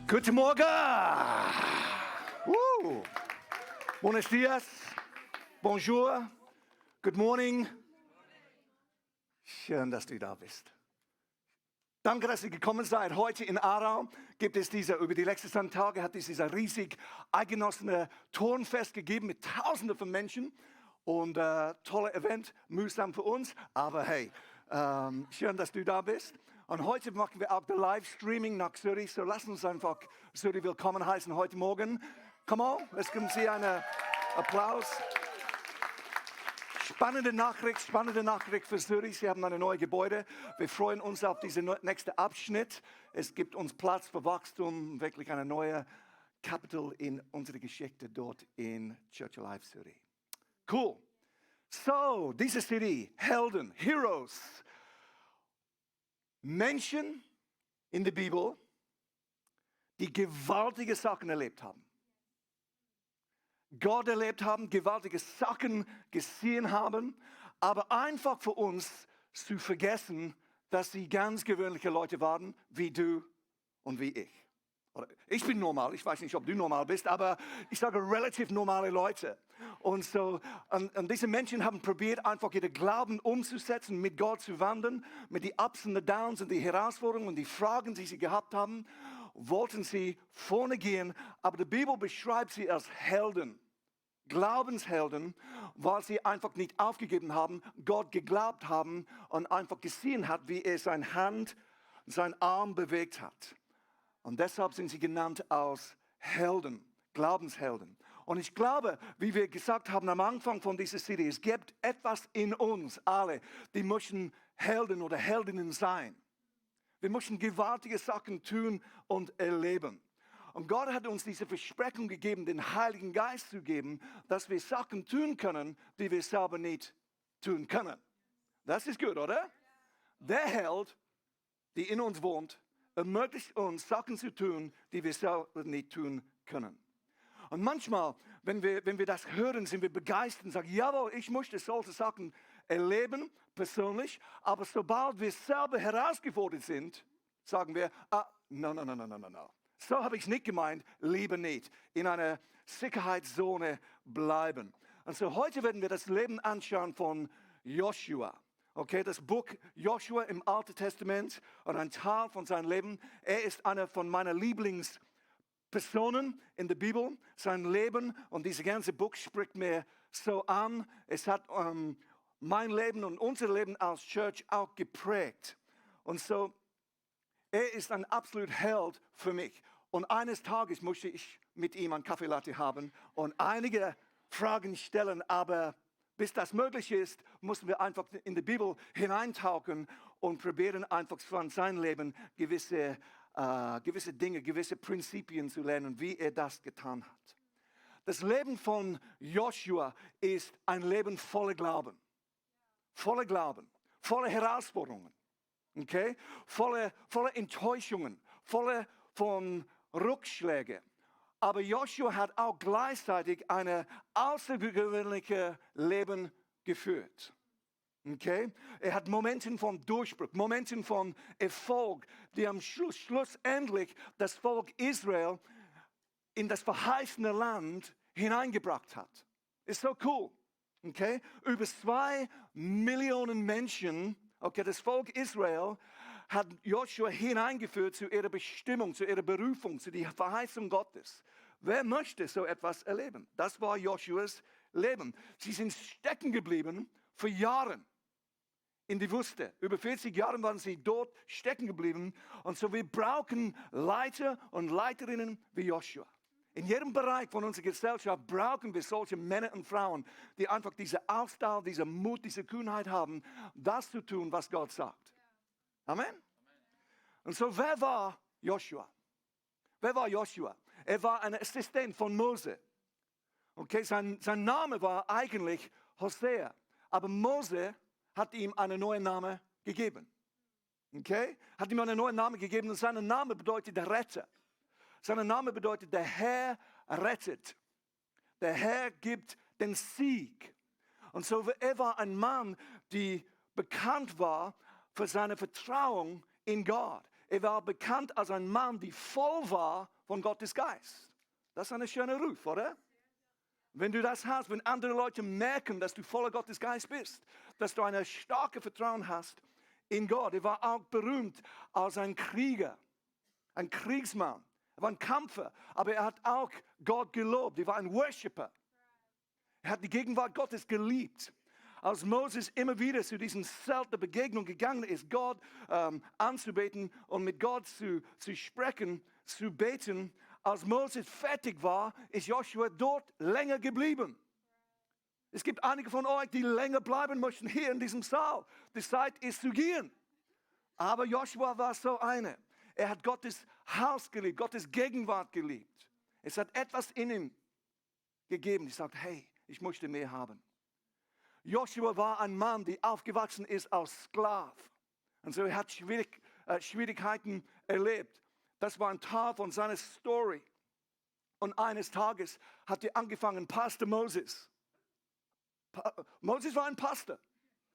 Guten Morgen! Buenos dias, bonjour, good morning. Schön, dass du da bist. Danke, dass ihr gekommen seid. Heute in AARAU gibt es über die letzten Tage hat es dieser riesig eingenossene Turnfest gegeben mit Tausenden von Menschen. Und toller Event, mühsam für uns, aber hey, schön, dass du da bist. Und heute machen wir auch den Livestreaming nach Zürich, so lass uns einfach Zürich willkommen heißen heute Morgen. Come on, let's geben Sie einen Applaus. Spannende Nachricht für Zürich. Sie haben ein neues Gebäude. Wir freuen uns auf diesen nächsten Abschnitt. Es gibt uns Platz für Wachstum, wirklich eine neue Kapitel in unserer Geschichte dort in Church Alive Zürich. Cool. So, diese Serie, Helden, Heroes, Menschen in der Bibel, die gewaltige Sachen erlebt haben. Gott erlebt haben, gewaltige Sachen gesehen haben, aber einfach für uns zu vergessen, dass sie ganz gewöhnliche Leute waren, wie du und wie ich. Ich bin normal, ich weiß nicht, ob du normal bist, aber ich sage relativ normale Leute. Und diese Menschen haben probiert, einfach ihren Glauben umzusetzen, mit Gott zu wandern, mit den Ups und Downs und die Herausforderungen und die Fragen, die sie gehabt haben, wollten sie vorne gehen, aber die Bibel beschreibt sie als Helden, Glaubenshelden, weil sie einfach nicht aufgegeben haben, Gott geglaubt haben und einfach gesehen hat, wie er seine Hand, seinen Arm bewegt hat. Und deshalb sind sie genannt als Helden, Glaubenshelden. Und ich glaube, wie wir gesagt haben am Anfang von dieser Serie, es gibt etwas in uns alle, die möchten Helden oder Heldinnen sein. Wir möchten gewaltige Sachen tun und erleben. Und Gott hat uns diese Versprechung gegeben, den Heiligen Geist zu geben, dass wir Sachen tun können, die wir selber nicht tun können. Das ist gut, oder? Der Held, der in uns wohnt, ermöglicht uns, Sachen zu tun, die wir selber nicht tun können. Und manchmal, wenn wir das hören, sind wir begeistert und sagen, jawohl, ich möchte solche Sachen erleben, persönlich, aber sobald wir selber herausgefordert sind, sagen wir, no. So habe ich es nicht gemeint, lieber nicht. In einer Sicherheitszone bleiben. Und so heute werden wir das Leben anschauen von Josua. Okay, das Buch Josua im Alten Testament und ein Teil von seinem Leben. Er ist einer von meinen Lieblingspersonen in der Bibel. Sein Leben und dieses ganze Buch spricht mir so an. Es hat mein Leben und unser Leben als Church auch geprägt. Und so, er ist ein absoluter Held für mich. Und eines Tages möchte ich mit ihm einen Kaffee Latte haben und einige Fragen stellen, aber bis das möglich ist, müssen wir einfach in die Bibel hineintauchen und probieren einfach von seinem Leben gewisse Dinge, gewisse Prinzipien zu lernen, wie er das getan hat. Das Leben von Josua ist ein Leben voller Glauben, voller Herausforderungen, okay? voller Enttäuschungen, voller von Rückschlägen. Aber Josua hat auch gleichzeitig ein außergewöhnliches Leben geführt. Okay? Er hat Momente von Durchbruch, Momente von Erfolg, die am schlussendlich das Volk Israel in das verheißene Land hineingebracht hat. Ist so cool. Okay? Über 2 Millionen Menschen, okay, das Volk Israel hat Josua hineingeführt zu ihrer Bestimmung, zu ihrer Berufung, zu der Verheißung Gottes. Wer möchte so etwas erleben? Das war Josuas Leben. Sie sind stecken geblieben für Jahre in die Wüste. Über 40 Jahre waren sie dort stecken geblieben. Und so wir brauchen Leiter und Leiterinnen wie Josua. In jedem Bereich von unserer Gesellschaft brauchen wir solche Männer und Frauen, die einfach diese Ausdauer, diese Mut, diese Kühnheit haben, das zu tun, was Gott sagt. Amen? Und so, wer war Josua? Wer war Josua? Er war ein Assistent von Mose. Okay, sein Name war eigentlich Hosea. Aber Mose hat ihm einen neuen Namen gegeben. Okay? Hat ihm einen neuen Namen gegeben und sein Name bedeutet der Retter. Sein Name bedeutet, der Herr rettet. Der Herr gibt den Sieg. Und so, er war ein Mann, der bekannt war für seine Vertrauen in Gott. er war bekannt als ein Mann, der voll war von Gottes Geist. Das ist ein schöner Ruf, oder? Wenn du das hast, wenn andere Leute merken, dass du voller Gottes Geist bist, dass du ein starkes Vertrauen hast in Gott. Er war auch berühmt als ein Krieger, ein Kriegsmann. Er war ein Kämpfer, aber er hat auch Gott gelobt. Er war ein Worshipper. Er hat die Gegenwart Gottes geliebt. Als Moses immer wieder zu diesem Zelt der Begegnung gegangen ist, Gott anzubeten und mit Gott zu sprechen, zu beten, als Moses fertig war, ist Josua dort länger geblieben. Es gibt einige von euch, die länger bleiben möchten hier in diesem Saal. Die Zeit ist zu gehen. Aber Josua war so einer. Er hat Gottes Haus geliebt, Gottes Gegenwart geliebt. Es hat etwas in ihm gegeben, die sagt, hey, ich möchte mehr haben. Josua war ein Mann, der aufgewachsen ist als Sklave. Und so er hat Schwierigkeiten erlebt. Das war ein Teil von seiner Story. Und eines Tages hat er angefangen, Pastor Moses. Moses war ein Pastor.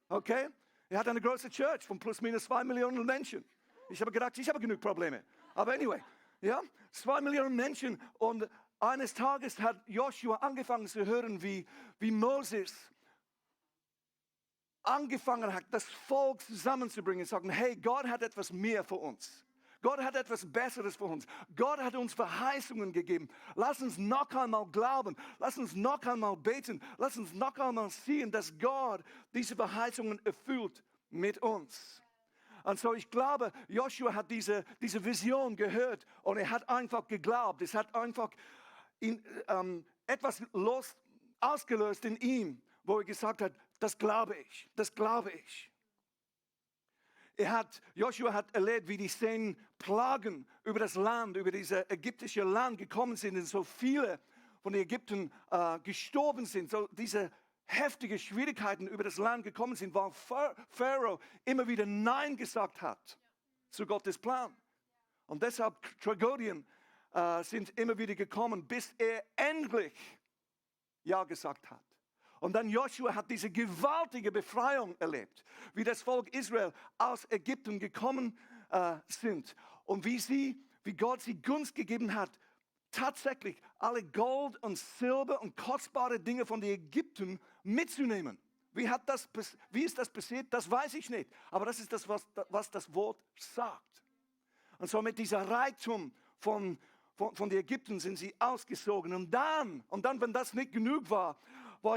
Okay? Er hat eine große Church von plus minus 2 Millionen Menschen. Ich habe gedacht, ich habe genug Probleme. Aber anyway, ja, 2 Millionen Menschen. Und eines Tages hat Joshua angefangen zu hören, wie Moses angefangen hat, das Volk zusammenzubringen und sagen, hey, Gott hat etwas mehr für uns. Gott hat etwas Besseres für uns. Gott hat uns Verheißungen gegeben. Lass uns noch einmal glauben. Lass uns noch einmal beten. Lass uns noch einmal sehen, dass Gott diese Verheißungen erfüllt mit uns. Und so ich glaube, Joshua hat diese Vision gehört und er hat einfach geglaubt. Es hat einfach etwas ausgelöst in ihm, wo er gesagt hat, das glaube ich, das glaube ich. Joshua hat erlebt, wie die 10 Plagen über das Land, über dieses ägyptische Land gekommen sind und so viele von den Ägyptern gestorben sind. So diese heftige Schwierigkeiten über das Land gekommen sind, weil Pharao immer wieder Nein gesagt hat zu Gottes Plan. Und deshalb Tragödien sind immer wieder gekommen, bis er endlich Ja gesagt hat. Und dann Joshua hat diese gewaltige Befreiung erlebt, wie das Volk Israel aus Ägypten gekommen sind und wie Gott sie Gunst gegeben hat, tatsächlich alle Gold und Silber und kostbare Dinge von den Ägyptern mitzunehmen. Wie ist das passiert? Das weiß ich nicht. Aber das ist das, was das Wort sagt. Und so mit dieser Reichtum von den Ägyptern sind sie ausgezogen. Und dann, wenn das nicht genug war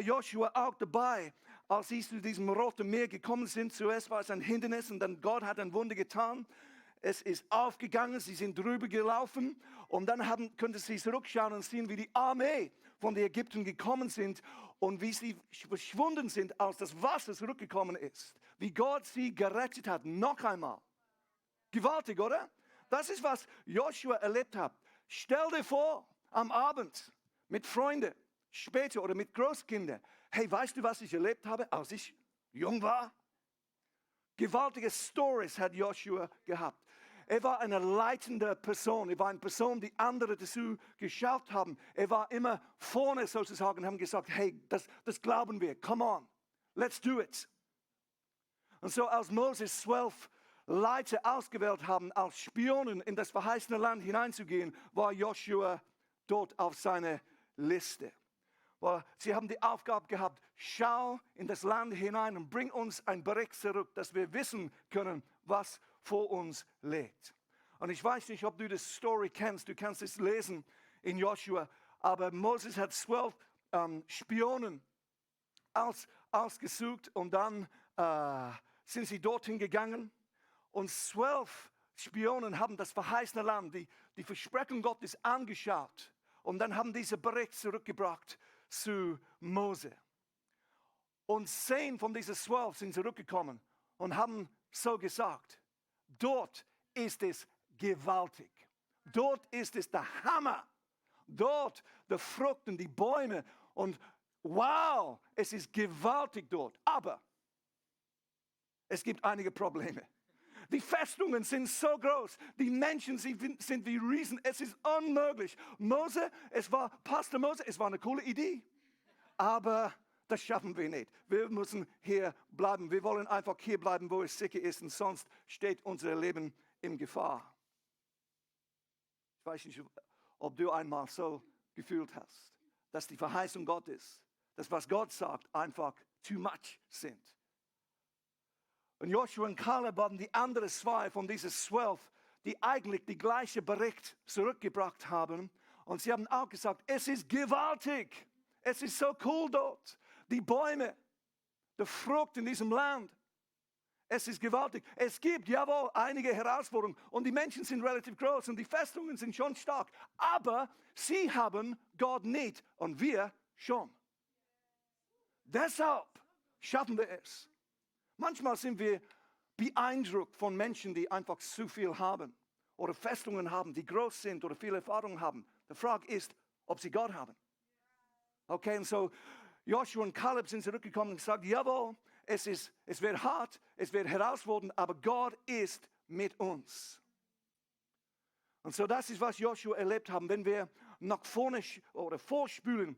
Joshua auch dabei, als sie zu diesem Roten Meer gekommen sind. Zuerst war es ein Hindernis und dann Gott hat ein Wunder getan. Es ist aufgegangen, sie sind drüber gelaufen und dann konnten sie zurückschauen und sehen, wie die Armee von den Ägyptern gekommen sind und wie sie verschwunden sind, als das Wasser zurückgekommen ist. Wie Gott sie gerettet hat, noch einmal. Gewaltig, oder? Das ist, was Joshua erlebt hat. Stell dir vor, am Abend mit Freunden, später oder mit Großkindern. Hey, weißt du, was ich erlebt habe, als ich jung war? Gewaltige Stories hat Joshua gehabt. Er war eine leitende Person. Er war eine Person, die andere dazu geschaut haben. Er war immer vorne sozusagen und haben gesagt, hey, das glauben wir. Come on, let's do it. Und so als Moses 12 Leiter ausgewählt haben, als Spionen in das verheißene Land hineinzugehen, war Joshua dort auf seiner Liste. Sie haben die Aufgabe gehabt, schau in das Land hinein und bring uns einen Bericht zurück, dass wir wissen können, was vor uns liegt. Und ich weiß nicht, ob du die Story kennst, du kannst es lesen in Joshua, aber Moses hat 12 Spionen ausgesucht und dann sind sie dorthin gegangen und 12 Spionen haben das verheißene Land, die Versprechen Gottes angeschaut und dann haben diese Bericht zurückgebracht zu Mose. Und 10 von diesen 12 sind zurückgekommen und haben so gesagt, dort ist es gewaltig. Dort ist es der Hammer. Dort die Frucht und die Bäume und wow, es ist gewaltig dort. Aber es gibt einige Probleme. Die Festungen sind so groß, die Menschen sind wie Riesen, es ist unmöglich. Pastor Mose, es war eine coole Idee, aber das schaffen wir nicht. Wir müssen hier bleiben, wir wollen einfach hier bleiben, wo es sicher ist und sonst steht unser Leben in Gefahr. Ich weiß nicht, ob du einmal so gefühlt hast, dass die Verheißung Gottes, das, was Gott sagt, einfach too much sind. Und Josua und Kaleb haben die anderen 2 von diesen 12, die eigentlich die gleiche Bericht zurückgebracht haben. Und sie haben auch gesagt, es ist gewaltig, es ist so cool dort. Die Bäume, die Frucht in diesem Land, es ist gewaltig. Es gibt, jawohl, einige Herausforderungen und die Menschen sind relativ groß und die Festungen sind schon stark. Aber sie haben Gott nicht und wir schon. Deshalb schaffen wir es. Manchmal sind wir beeindruckt von Menschen, die einfach zu viel haben oder Festungen haben, die groß sind oder viel Erfahrung haben. Die Frage ist, ob sie Gott haben. Okay, und so Joshua und Kaleb sind zurückgekommen und gesagt, jawohl, es wird hart, es wird herausfordernd, aber Gott ist mit uns. Und so das ist, was Joshua erlebt haben. Wenn wir nach vorne oder vorspülen,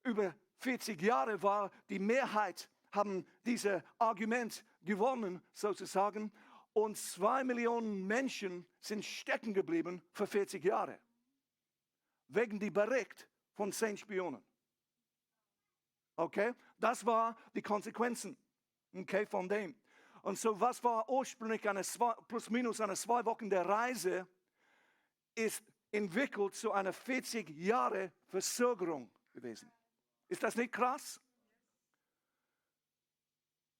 über 40 Jahre war die Mehrheit, haben dieses Argument gewonnen, sozusagen. Und 2 Millionen Menschen sind stecken geblieben für 40 Jahre. Wegen dem Bericht von 10 Spionen. Okay, das war die Konsequenzen, okay, von dem. Und so, was war ursprünglich plus minus eine 2 Wochen der Reise, ist entwickelt zu einer 40 Jahre Verzögerung gewesen. Ist das nicht krass?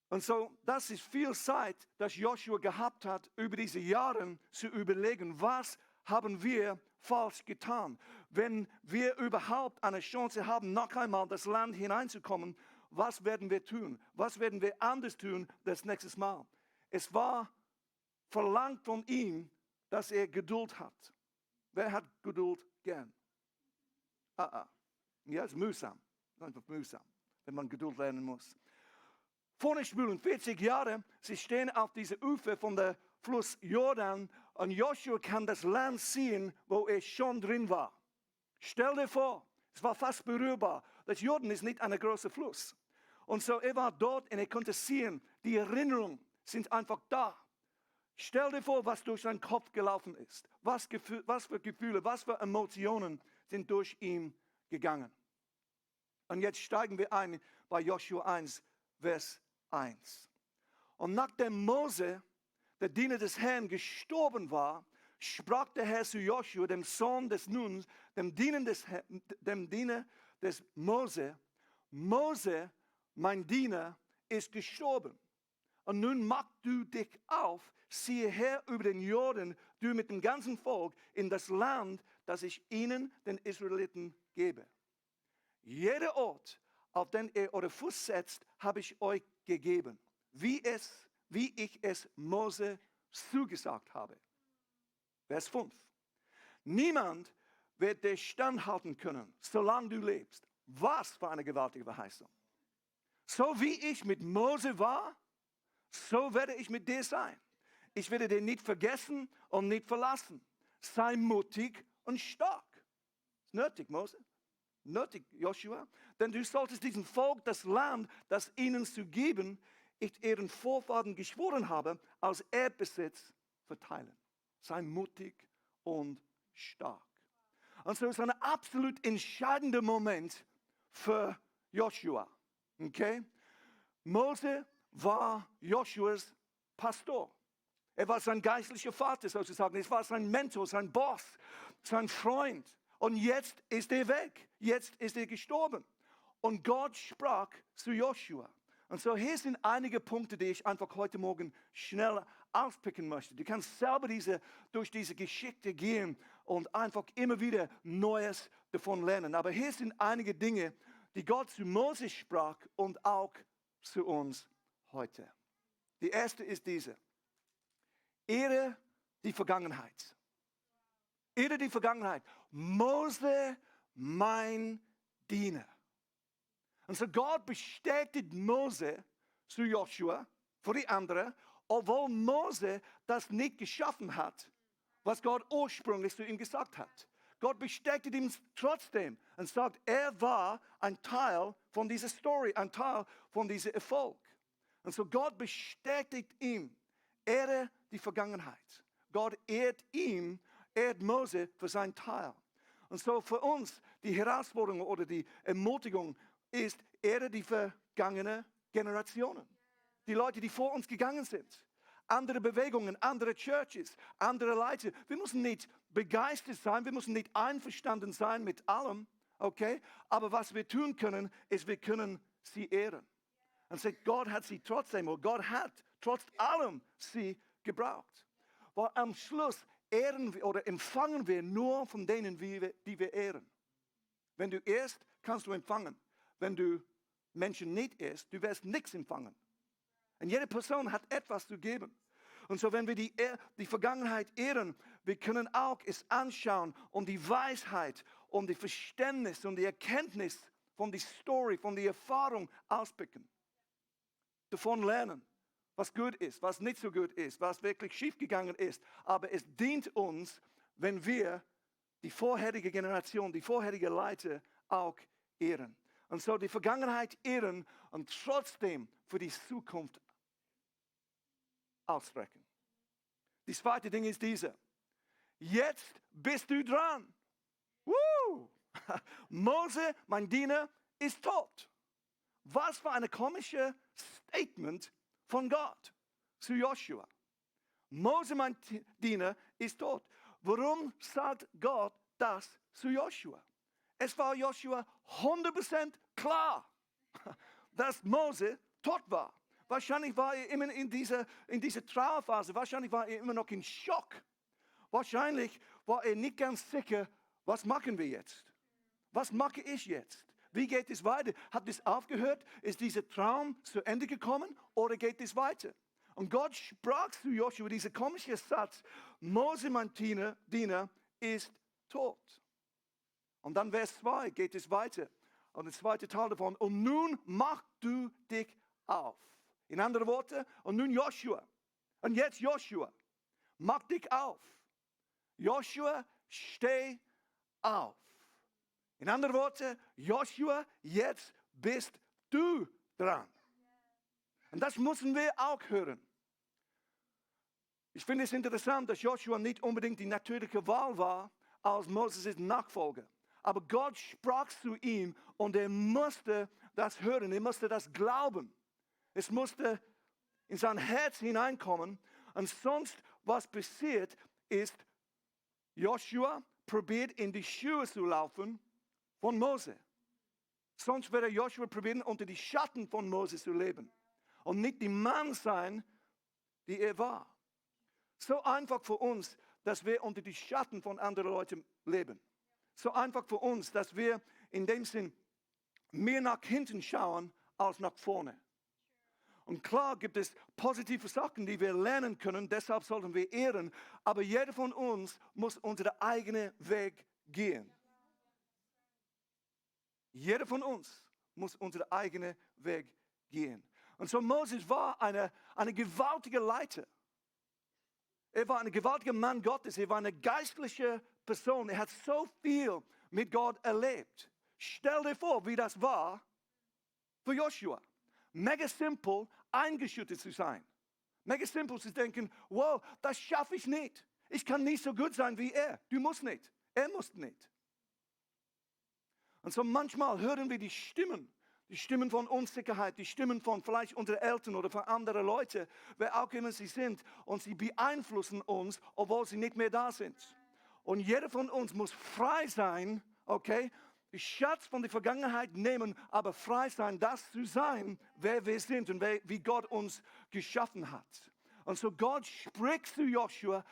Und so, das ist viel Zeit, dass Joshua gehabt hat, über diese Jahre zu überlegen, was haben wir falsch getan. Wenn wir überhaupt eine Chance haben, noch einmal das Land hineinzukommen, was werden wir tun? Was werden wir anders tun das nächste Mal? Es war verlangt von ihm, dass er Geduld hat. Wer hat Geduld gern? Ja, es ist mühsam. Einfach mühsam, wenn man Geduld lernen muss. Vorne spülen, 40 Jahre, sie stehen auf dieser Ufer von der Fluss Jordan und Joshua kann das Land sehen, wo er schon drin war. Stell dir vor, es war fast berührbar. Das Jordan ist nicht ein großer Fluss. Und so, er war dort und er konnte sehen, die Erinnerungen sind einfach da. Stell dir vor, was durch seinen Kopf gelaufen ist. Was für Gefühle, was für Emotionen sind durch ihn gegangen. Und jetzt steigen wir ein bei Joshua 1, Vers 1. Und nachdem Mose, der Diener des Herrn, gestorben war, sprach der Herr zu Joshua, dem Sohn des Nuns, dem Diener des Mose, Mose, mein Diener, ist gestorben. Und nun mach du dich auf, ziehe her über den Jordan, du mit dem ganzen Volk, in das Land, das ich ihnen, den Israeliten, gebe. Jeder Ort, auf den ihr eure Fuß setzt, habe ich euch gegeben, wie ich es Mose zugesagt habe. Vers 5. Niemand wird dir standhalten können, solange du lebst. Was für eine gewaltige Verheißung. So wie ich mit Mose war, so werde ich mit dir sein. Ich werde dich nicht vergessen und nicht verlassen. Sei mutig und stark. Ist nötig, Mose. Nötig, Joshua. Denn du solltest diesem Volk das Land, das ihnen zu geben, ich ihren Vorfahren geschworen habe, als Erbesitz verteilen. Sei mutig und stark. Und so ist ein absolut entscheidender Moment für Joshua. Okay? Mose war Joshuas Pastor. Er war sein geistlicher Vater sozusagen. Er war sein Mentor, sein Boss, sein Freund. Und jetzt ist er weg. Jetzt ist er gestorben. Und Gott sprach zu Joshua. Und so hier sind einige Punkte, die ich einfach heute Morgen schnell auspicken möchte. Du kannst selber durch diese Geschichte gehen und einfach immer wieder Neues davon lernen. Aber hier sind einige Dinge, die Gott zu Mose sprach und auch zu uns heute. Die erste ist diese. Ehre die Vergangenheit. Ehre die Vergangenheit. Mose, mein Diener. Und so Gott bestätigt Mose zu Joshua, für die anderen, obwohl Mose das nicht geschaffen hat, was Gott ursprünglich zu ihm gesagt hat. Gott bestätigt ihn trotzdem und sagt, er war ein Teil von dieser Story, ein Teil von diesem Erfolg. Und so Gott bestätigt ihm, ehre die Vergangenheit. Gott ehrt Mose für sein Teil. Und so für uns die Herausforderung oder die Ermutigung ist, ehre die vergangenen Generationen. Die Leute, die vor uns gegangen sind. Andere Bewegungen, andere Churches, andere Leute. Wir müssen nicht begeistert sein, wir müssen nicht einverstanden sein mit allem, okay? Aber was wir tun können, ist, wir können sie ehren. Und sagt, Gott hat sie trotzdem, oder Gott hat trotz allem sie gebraucht. Weil am Schluss ehren wir oder empfangen wir nur von denen, die wir ehren. Wenn du ehrst, kannst du empfangen. Wenn du Menschen nicht ehrst, du wirst nichts empfangen. Und jede Person hat etwas zu geben. Und so, wenn wir die Vergangenheit ehren, wir können auch es anschauen und die Weisheit und die Verständnis und die Erkenntnis von der Story, von der Erfahrung auspicken. Davon lernen, was gut ist, was nicht so gut ist, was wirklich schiefgegangen ist. Aber es dient uns, wenn wir die vorherige Generation, die vorherige Leiter auch ehren. Und so die Vergangenheit ehren und trotzdem für die Zukunft ausstrecken. Die zweite Ding ist diese. Jetzt bist du dran. Woo! Mose, mein Diener, ist tot. Was für ein komisches Statement von Gott zu Josua. Mose, mein Diener, ist tot. Warum sagt Gott das zu Josua? Es war Josua 100% klar, dass Mose tot war. Wahrscheinlich war er immer in dieser Trauerphase. Wahrscheinlich war er immer noch in Schock. Wahrscheinlich war er nicht ganz sicher, was machen wir jetzt? Was mache ich jetzt? Wie geht es weiter? Hat es aufgehört? Ist dieser Traum zu Ende gekommen oder geht es weiter? Und Gott sprach zu Josua dieser komische Satz, Mose, mein Diener, ist tot. Und dann Vers 2 geht es weiter. Und der zweite Teil davon, und nun mach du dich auf. In anderen Worten, und nun Joshua. Und jetzt Joshua, mach dich auf. Joshua, steh auf. In anderen Worten, Joshua, jetzt bist du dran. Und das müssen wir auch hören. Ich finde es interessant, dass Joshua nicht unbedingt die natürliche Wahl war als Moses' Nachfolger. Aber Gott sprach zu ihm und er musste das hören, er musste das glauben. Es musste in sein Herz hineinkommen. Und sonst, was passiert, ist, Joshua probiert in die Schuhe zu laufen von Mose. Sonst würde Joshua probieren, unter die Schatten von Mose zu leben. Und nicht die Mann sein, die er war. So einfach für uns, dass wir unter die Schatten von anderen Leuten leben. So einfach für uns, dass wir in dem Sinn mehr nach hinten schauen, als nach vorne. Und klar gibt es positive Sachen, die wir lernen können, deshalb sollten wir ehren. Aber jeder von uns muss unseren eigenen Weg gehen. Jeder von uns muss unseren eigenen Weg gehen. Und so Moses war eine gewaltige Leiter. Er war ein gewaltiger Mann Gottes. Er war eine geistliche Person. Er hat so viel mit Gott erlebt. Stell dir vor, wie das war für Joshua. Mega simpel, eingeschüttet zu sein. Mega simpel zu denken, wow, das schaffe ich nicht. Ich kann nicht so gut sein wie er. Du musst nicht. Er muss nicht. Und so manchmal hören wir die Stimmen von Unsicherheit, die Stimmen von vielleicht unseren Eltern oder von anderen Leuten, wer auch immer sie sind, und sie beeinflussen uns, obwohl sie nicht mehr da sind. Und jeder von uns muss frei sein, okay, den Schatz von der Vergangenheit nehmen, aber frei sein, das zu sein, wer wir sind und wie Gott uns geschaffen hat. Und so Gott spricht zu Joshua,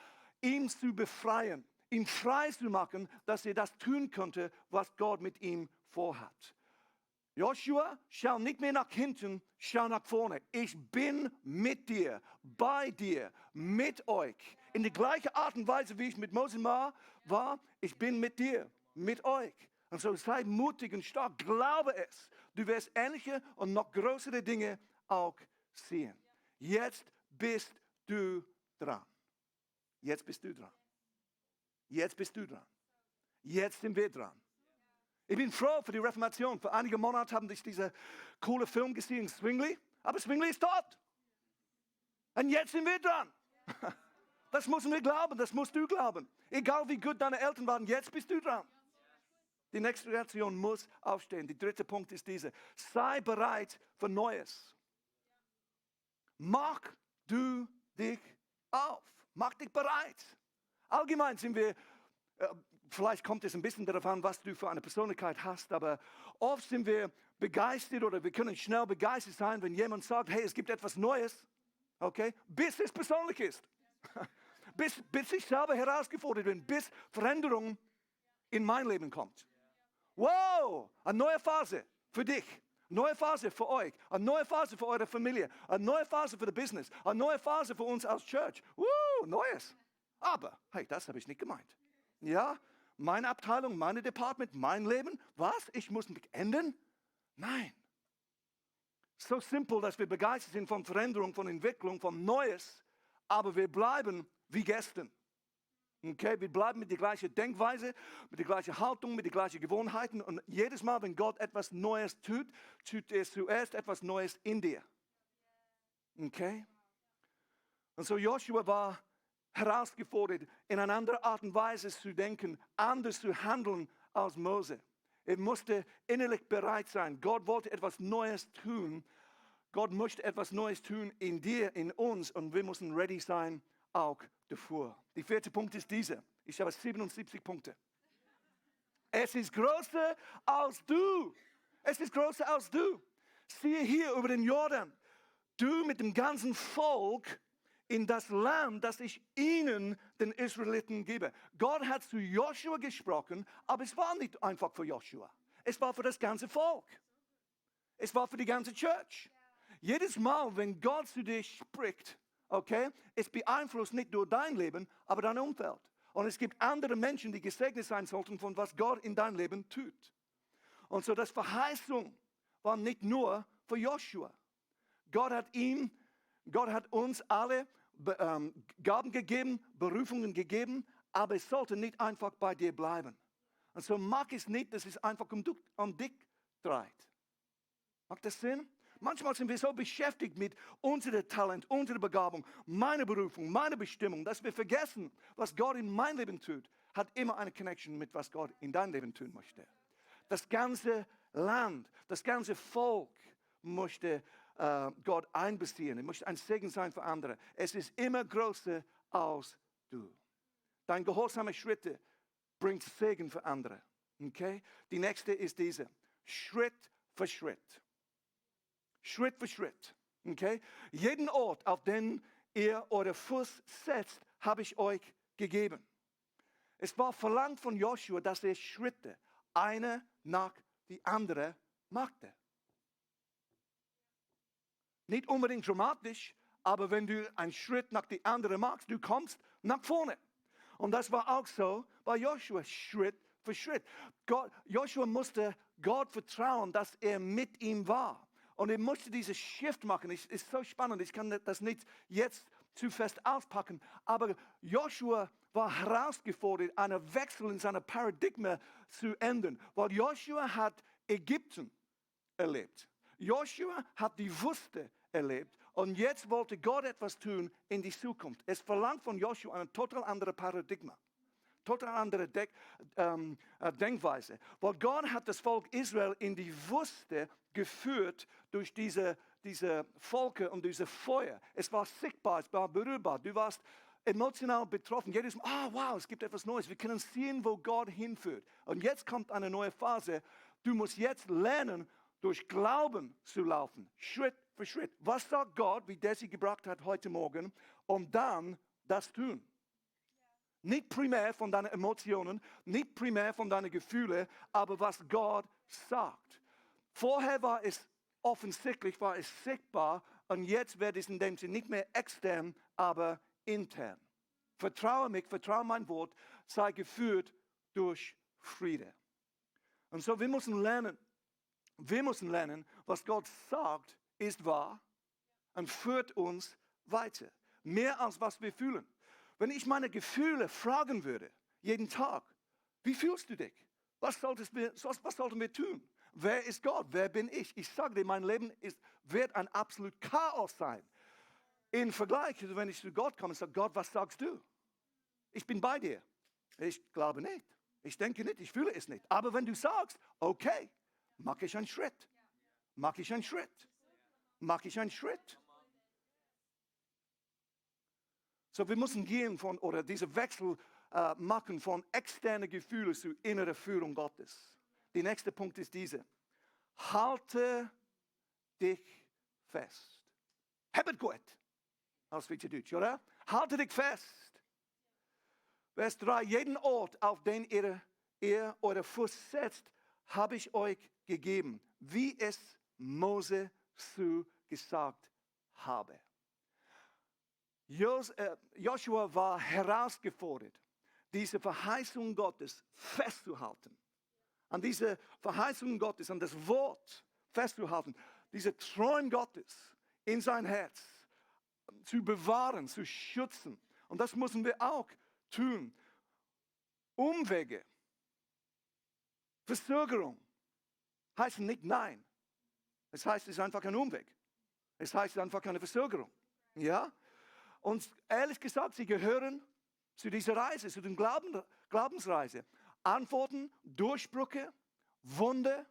ihn zu befreien, ihn frei zu machen, dass er das tun könnte, was Gott mit ihm vorhat. Joshua, schau nicht mehr nach hinten, schau nach vorne. Ich bin mit dir, bei dir, mit euch. In der gleichen Art und Weise, wie ich mit Mose war, ich bin mit dir, mit euch. Und so sei mutig und stark, glaube es. Du wirst ähnliche und noch größere Dinge auch sehen. Jetzt bist du dran. Jetzt bist du dran. Jetzt bist du dran. Jetzt sind wir dran. Ich bin froh für die Reformation. Vor einigen Monaten haben ich diesen coolen Film gesehen, Zwingli. Aber Zwingli ist tot. Und jetzt sind wir dran. Das müssen wir glauben, das musst du glauben. Egal wie gut deine Eltern waren, jetzt bist du dran. Die nächste Reaktion muss aufstehen. Der dritte Punkt ist diese. Sei bereit für Neues. Mach du dich auf. Mach dich bereit. Allgemein sind wir, vielleicht kommt es ein bisschen darauf an, was du für eine Persönlichkeit hast, aber oft sind wir begeistert oder wir können schnell begeistert sein, wenn jemand sagt, hey, es gibt etwas Neues, okay, bis es persönlich ist. bis ich selber herausgefordert bin, bis Veränderung in mein Leben kommt. Wow, eine neue Phase für dich, eine neue Phase für euch, eine neue Phase für eure Familie, eine neue Phase für das Business, eine neue Phase für uns als Church. Neues. Aber, hey, das habe ich nicht gemeint. Ja, meine Abteilung, meine Department, mein Leben, was? Ich muss mich ändern? Nein. So simpel, dass wir begeistert sind von Veränderung, von Entwicklung, von Neues, aber wir bleiben wie gestern. Okay, wir bleiben mit der gleichen Denkweise, mit der gleichen Haltung, mit den gleichen Gewohnheiten. Und jedes Mal, wenn Gott etwas Neues tut, tut er zuerst etwas Neues in dir. Okay? Und so Josua war herausgefordert, in einer anderen Art und Weise zu denken, anders zu handeln als Mose. Er musste innerlich bereit sein. Gott wollte etwas Neues tun. Gott möchte etwas Neues tun in dir, in uns. Und wir müssen ready sein, auch dafür. Der vierte Punkt ist dieser. Ich habe 77 Punkte. Es ist größer als du. Es ist größer als du. Siehe hier über den Jordan. Du mit dem ganzen Volk in das Land, das ich ihnen, den Israeliten, gebe. Gott hat zu Josua gesprochen, aber es war nicht einfach für Josua. Es war für das ganze Volk. Es war für die ganze Church. Jedes Mal, wenn Gott zu dir spricht, okay, es beeinflusst nicht nur dein Leben, aber dein Umfeld. Und es gibt andere Menschen, die gesegnet sein sollten von was Gott in dein Leben tut. Und so das Verheißung war nicht nur für Josua. Gott hat uns alle Gaben gegeben, Berufungen gegeben, aber es sollte nicht einfach bei dir bleiben. Und so mag es nicht, dass es einfach um dich dreht. Macht das Sinn? Manchmal sind wir so beschäftigt mit unserem Talent, unserer Begabung, meiner Berufung, meiner Bestimmung, dass wir vergessen, was Gott in mein Leben tut, hat immer eine Connection mit was Gott in dein Leben tun möchte. Das ganze Land, das ganze Volk möchte Gott einbeziehen. Er möchte ein Segen sein für andere. Es ist immer größer als du. Dein gehorsame Schritte bringt Segen für andere. Okay? Die nächste ist diese. Schritt für Schritt. Schritt für Schritt. Okay? Jeden Ort, auf den ihr euren Fuß setzt, habe ich euch gegeben. Es war verlangt von Josua, dass er Schritte, eine nach die andere, machte. Nicht unbedingt dramatisch, aber wenn du einen Schritt nach die andere machst, du kommst nach vorne. Und das war auch so bei Josua, Schritt für Schritt. Josua musste Gott vertrauen, dass er mit ihm war. Und er musste dieses Shift machen. Es ist so spannend, ich kann das nicht jetzt zu fest auspacken. Aber Josua war herausgefordert, einen Wechsel in seinem Paradigma zu ändern. Weil Josua hat Ägypten erlebt. Josua hat die Wüste erlebt. Und jetzt wollte Gott etwas tun in die Zukunft. Es verlangt von Josua ein total anderes Paradigma. Total andere Denkweise. Weil Gott hat das Volk Israel in die Wüste geführt durch diese Volke und diese Feuer. Es war sichtbar, es war berührbar. Du warst emotional betroffen. Jedes Mal, wow, es gibt etwas Neues. Wir können sehen, wo Gott hinführt. Und jetzt kommt eine neue Phase. Du musst jetzt lernen, durch Glauben zu laufen. Schritt für Schritt. Was sagt Gott, wie Desi gebracht hat heute Morgen, und dann das tun. Nicht primär von deinen Emotionen, nicht primär von deinen Gefühlen, aber was Gott sagt. Vorher war es offensichtlich, war es sichtbar und jetzt wird es in dem Sinne nicht mehr extern, aber intern. Vertraue mich, vertraue mein Wort, sei geführt durch Friede. Und so wir müssen lernen, was Gott sagt, ist wahr und führt uns weiter. Mehr als was wir fühlen. Wenn ich meine Gefühle fragen würde, jeden Tag, wie fühlst du dich? Was sollten wir tun? Wer ist Gott? Wer bin ich? Ich sage dir, mein Leben wird ein absolut Chaos sein. Im Vergleich, also wenn ich zu Gott komme und sage, Gott, was sagst du? Ich bin bei dir. Ich glaube nicht. Ich denke nicht. Ich fühle es nicht. Aber wenn du sagst, okay, mache ich einen Schritt. Mache ich einen Schritt. Mache ich einen Schritt. So, wir müssen gehen oder diese Wechsel machen von externen Gefühlen zu innerer Führung Gottes. Der nächste Punkt ist diese. Halte dich fest. Habet gut. Als Schweizerdeutsch, oder? Halte dich fest. Vers 3. Jeden Ort, auf den ihr eure Fuß setzt, habe ich euch gegeben, wie es Mose gesagt habe. Josua war herausgefordert, diese Verheißung Gottes festzuhalten. An diese Verheißung Gottes, an das Wort festzuhalten. Diese Träume Gottes in sein Herz zu bewahren, zu schützen. Und das müssen wir auch tun. Umwege, Verzögerung heißen nicht Nein. Es ist einfach ein Umweg. Es heißt einfach eine Verzögerung. Ja? Und ehrlich gesagt, sie gehören zu dieser Reise, zu der Glaubensreise. Antworten, Durchbrüche, Wunder,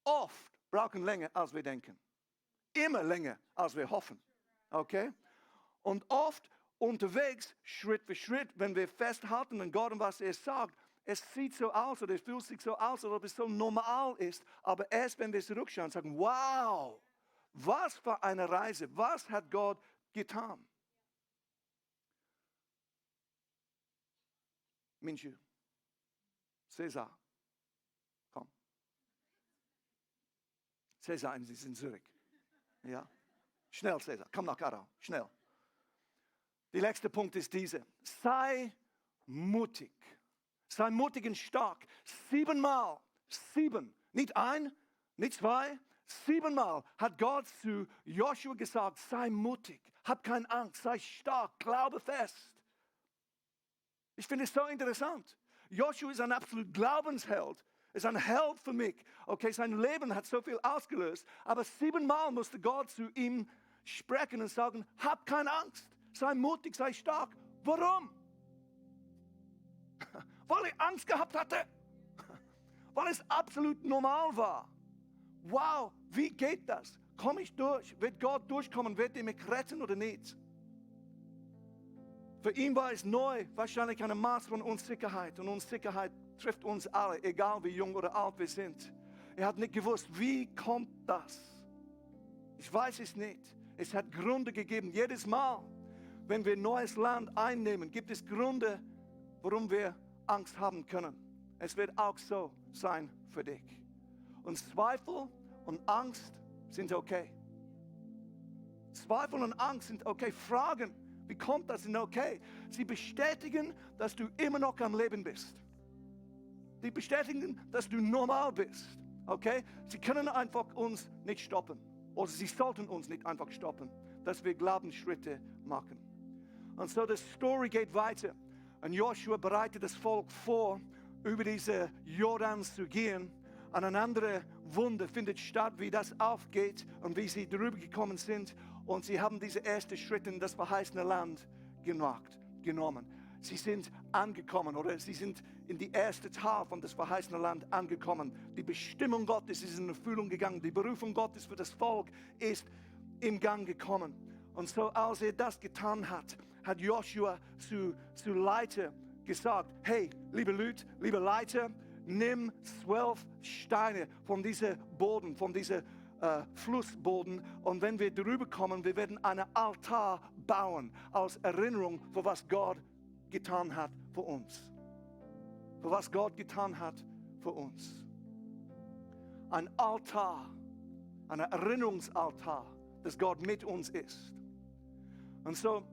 oft brauchen länger, als wir denken. Immer länger, als wir hoffen. Okay? Und oft unterwegs, Schritt für Schritt, wenn wir festhalten an Gott und was er sagt, es sieht so aus oder es fühlt sich so aus, als ob es so normal ist. Aber erst wenn wir zurückschauen und sagen, wow, was für eine Reise, was hat Gott getan? Minchu, Cäsar, komm. Cäsar, Sie sind in Zürich. Ja? Schnell, Cäsar, komm nach AARAU, schnell. Der letzte Punkt ist dieser. Sei mutig. Sei mutig und stark. 7-mal, nicht 1, nicht 2, 7-mal hat Gott zu Josua gesagt, sei mutig, hab keine Angst, sei stark, glaube fest. Ich finde es so interessant. Josua ist ein absolut Glaubensheld. Ist ein Held für mich. Okay, sein Leben hat so viel ausgelöst. Aber 7-mal musste Gott zu ihm sprechen und sagen, hab keine Angst, sei mutig, sei stark. Warum? Weil ich Angst gehabt hatte. Weil es absolut normal war. Wow, wie geht das? Komme ich durch? Wird Gott durchkommen? Wird er mich retten oder nicht? Für ihn war es neu, wahrscheinlich ein Maß von Unsicherheit. Und Unsicherheit trifft uns alle, egal wie jung oder alt wir sind. Er hat nicht gewusst, wie kommt das? Ich weiß es nicht. Es hat Gründe gegeben. Jedes Mal, wenn wir ein neues Land einnehmen, gibt es Gründe, warum wir Angst haben können. Es wird auch so sein für dich. Und Zweifel und Angst sind okay. Zweifel und Angst sind okay. Fragen, wie kommt das, sind okay. Sie bestätigen, dass du immer noch am Leben bist. Sie bestätigen, dass du normal bist. Okay? Sie können einfach uns nicht stoppen. Oder sie sollten uns nicht einfach stoppen, dass wir Glaubensschritte machen. Und so, die Story geht weiter. Und Joshua bereitet das Volk vor, über diese Jordan zu gehen. Und ein anderes Wunder findet statt, wie das aufgeht und wie sie drüber gekommen sind. Und sie haben diese ersten Schritte in das verheißene Land genommen. Sie sind angekommen oder sie sind in die erste Teil von das verheißene Land angekommen. Die Bestimmung Gottes ist in Erfüllung gegangen. Die Berufung Gottes für das Volk ist im Gang gekommen. Und so, als er das getan hat, hat Joshua zu Leiter gesagt, hey, liebe Leute, liebe Leiter, nimm 12 Steine von diesem Boden, von diesem Flussboden, und wenn wir drüber kommen, wir werden einen Altar bauen als Erinnerung für was Gott getan hat für uns. Für was Gott getan hat für uns. Ein Altar, ein Erinnerungsaltar, dass Gott mit uns ist. Und so,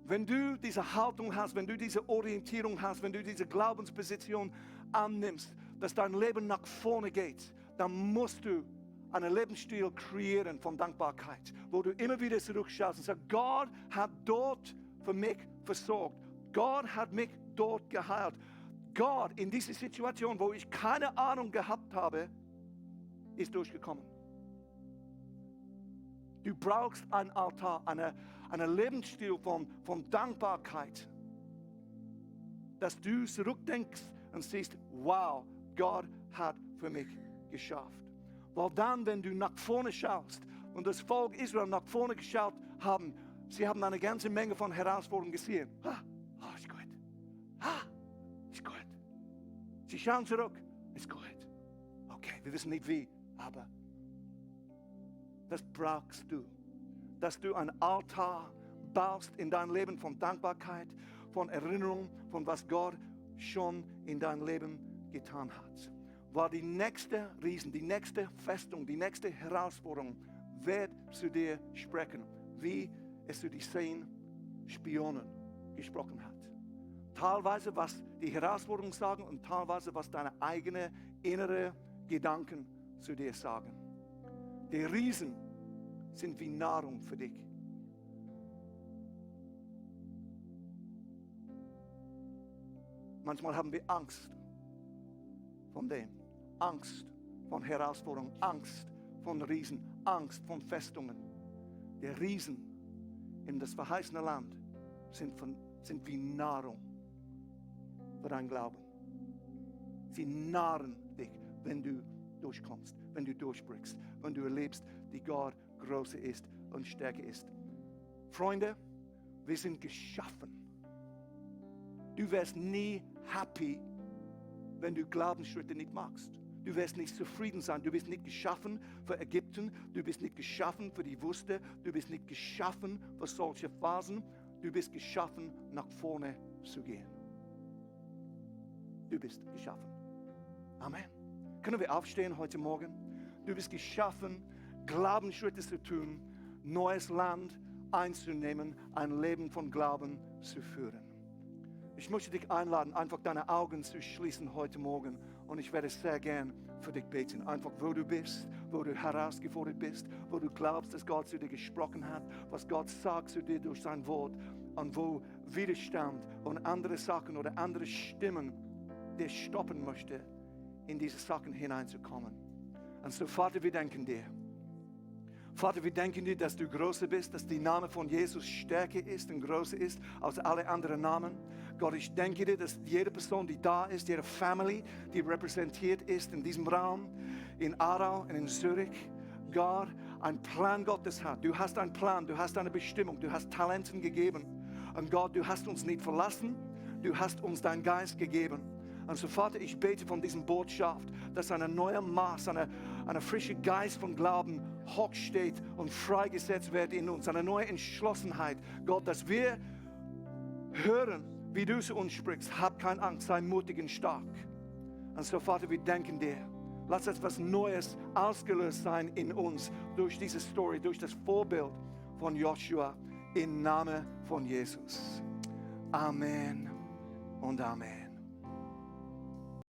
wenn du diese Haltung hast, wenn du diese Orientierung hast, wenn du diese Glaubensposition annimmst, dass dein Leben nach vorne geht, dann musst du einen Lebensstil kreieren von Dankbarkeit, wo du immer wieder zurückschaust und sagst, Gott hat dort für mich versorgt. Gott hat mich dort geheilt. Gott in dieser Situation, wo ich keine Ahnung gehabt habe, ist durchgekommen. Du brauchst ein Altar, einen Lebensstil von Dankbarkeit, dass du zurückdenkst und siehst, wow, Gott hat für mich geschafft. Weil dann, wenn du nach vorne schaust und das Volk Israel nach vorne geschaut haben, sie haben eine ganze Menge von Herausforderungen gesehen. Ist gut. Ist gut. Sie schauen zurück. Ist gut. Okay, wir wissen nicht wie, aber das brauchst du. Dass du ein Altar baust in dein Leben von Dankbarkeit, von Erinnerung, von was Gott schon in dein Leben getan hat. Weil die nächste Riesen, die nächste Festung, die nächste Herausforderung wird zu dir sprechen, wie es zu die 10 Spionen gesprochen hat. Teilweise, was die Herausforderungen sagen und teilweise, was deine eigenen innere Gedanken zu dir sagen. Die Riesen sind wie Nahrung für dich. Manchmal haben wir Angst von dem. Angst von Herausforderungen, Angst von Riesen, Angst von Festungen. Die Riesen in das verheißene Land sind wie Nahrung für dein Glauben. Sie nahren dich, wenn du durchkommst, wenn du durchbrichst, wenn du erlebst, wie Gott größer ist und stärker ist. Freunde, wir sind geschaffen. Du wirst nie happy, wenn du Glaubensschritte nicht machst. Du wirst nicht zufrieden sein. Du bist nicht geschaffen für Ägypten. Du bist nicht geschaffen für die Wüste. Du bist nicht geschaffen für solche Phasen. Du bist geschaffen, nach vorne zu gehen. Du bist geschaffen. Amen. Können wir aufstehen heute Morgen? Du bist geschaffen, Glaubensschritte zu tun, neues Land einzunehmen, ein Leben von Glauben zu führen. Ich möchte dich einladen, einfach deine Augen zu schließen heute Morgen. Und ich werde sehr gern für dich beten. Einfach, wo du bist, wo du herausgefordert bist, wo du glaubst, dass Gott zu dir gesprochen hat, was Gott sagt zu dir durch sein Wort. Und wo Widerstand und andere Sachen oder andere Stimmen dir stoppen möchte, in diese Sachen hineinzukommen. Und so, Vater, wir danken dir. Vater, wir danken dir, dass du größer bist, dass der Name von Jesus stärker ist und größer ist als alle anderen Namen. Gott, ich danke dir, dass jede Person, die da ist, jede Family, die repräsentiert ist in diesem Raum, in AARAU und in Zürich, Gott, ein Plan Gottes hat. Du hast einen Plan, du hast eine Bestimmung, du hast Talenten gegeben. Und Gott, du hast uns nicht verlassen, du hast uns deinen Geist gegeben. Und so, Vater, ich bete von dieser Botschaft, dass ein neuer Maß, eine frische Geist von Glauben hochsteht und freigesetzt wird in uns. Eine neue Entschlossenheit, Gott, dass wir hören, wie du zu uns sprichst. Hab keine Angst, sei mutig und stark. Und so, Vater, wir danken dir. Lass etwas Neues ausgelöst sein in uns durch diese Story, durch das Vorbild von Josua im Namen von Jesus. Amen und Amen.